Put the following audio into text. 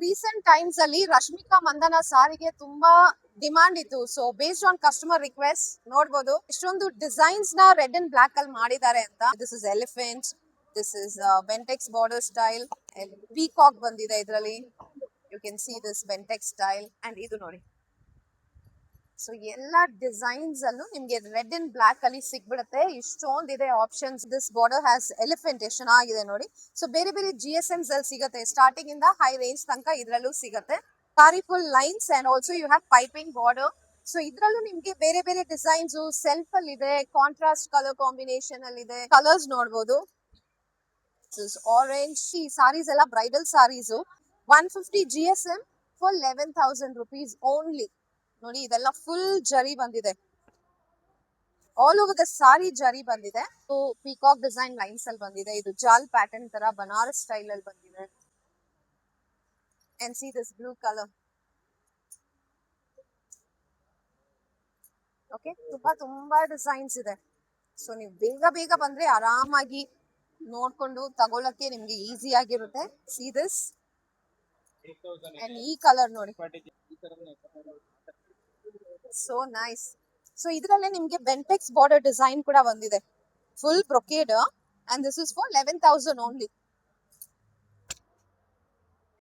Recent times ಅಲ್ಲಿ ರಶ್ಮಿಕಾ ಮಂದನ ಸಾರಿಗೆ ತುಂಬಾ ಡಿಮಾಂಡ್ ಇತ್ತು. So based on customer request ನೋಡಬಹುದು ಇಷ್ಟೊಂದು ಡಿಸೈನ್ಸ್ ನ ರೆಡ್ ಅಂಡ್ ಬ್ಲಾಕ್ ಅಲ್ಲಿ ಮಾಡಿದ್ದಾರೆ ಅಂತ. This is elephant, this is Bentex border style, peacock ಬಂದಿದೆ ಇದರಲ್ಲಿ. You can see this Bentex style and ಇದು ನೋಡಿ. ಸೊ ಎಲ್ಲಾ ಡಿಸೈನ್ಸ್ ಅಲ್ಲೂ ನಿಮ್ಗೆ ರೆಡ್ ಅಂಡ್ ಬ್ಲಾಕ್ ಅಲ್ಲಿ ಸಿಗ್ಬಿಡುತ್ತೆ. ಇಷ್ಟೊಂದಿದೆ options. This border has elephant ಎಷ್ಟು ಚೆನ್ನಾಗಿದೆ ನೋಡಿ. ಸೊ ಬೇರೆ ಬೇರೆ GSMs ಅಲ್ಲಿ ಸಿಗುತ್ತೆ, ಸ್ಟಾರ್ಟಿಂಗ್ ಇಂದ ಹೈ ರೇಂಜ್ ತನಕ ಇದ್ರಲ್ಲೂ ಸಿಗುತ್ತೆ. Sari full lines and also you have piping border. So ಇದ್ರಲ್ಲೂ ನಿಮ್ಗೆ ಬೇರೆ ಬೇರೆ ಡಿಸೈನ್ಸ್ ಸೆಲ್ಫ್ ಅಲ್ಲಿ ಇದೆ, ಕಾಂಟ್ರಾಸ್ಟ್ ಕಲರ್ ಕಾಂಬಿನೇಷನ್ ಅಲ್ಲಿ ಇದೆ. ಕಲರ್ಸ್ ನೋಡಬಹುದು. ಆರೆಂಜ್. ಈ ಸಾರೀಸ್ ಎಲ್ಲ bridal saris. 150 GSM for 11,000 rupees only. ನೋಡಿ ಇದೆಲ್ಲ ಫುಲ್ ಜರಿ ಬಂದಿದೆ, ಆಲ್ ಓವರ್ ದ ಸಾರಿ ಜರಿ ಬಂದಿದೆ. ಪೀಕಾಕ್ ಡಿಸೈನ್ ಲೈನ್ಸ್ ಅಲ್ಲಿ ಬಂದಿದೆ. ಇದು ಜಾಲ್ ಪ್ಯಾಟರ್ನ್ ತರ ಬನಾರಸ್ ಸ್ಟೈಲ್ ಅಲ್ಲಿ ಬಂದಿದೆ. And see this blue colour. Okay, ತುಂಬಾ ಡಿಸೈನ್ಸ್ ಇದೆ. ಸೊ ನೀವು ಬೇಗ ಬೇಗ ಬಂದ್ರೆ ಆರಾಮಾಗಿ ನೋಡ್ಕೊಂಡು ತಗೊಳಕ್ಕೆ ನಿಮ್ಗೆ ಈಸಿ ಆಗಿರುತ್ತೆ. ಸಿ ದಿಸ್ ಅಂಡ್ ಈ ಕಲರ್ ನೋಡಿ, ಸೋ ನೈಸ್. ಸೊ ಇದರಲ್ಲೇ ನಿಮ್ಗೆ ಬೆಂಟೆಕ್ಸ್ ಬಾರ್ಡರ್ ಡಿಸೈನ್ ಕೂಡ ಬಂದಿದೆ, full brocade. And this is for 11,000 only.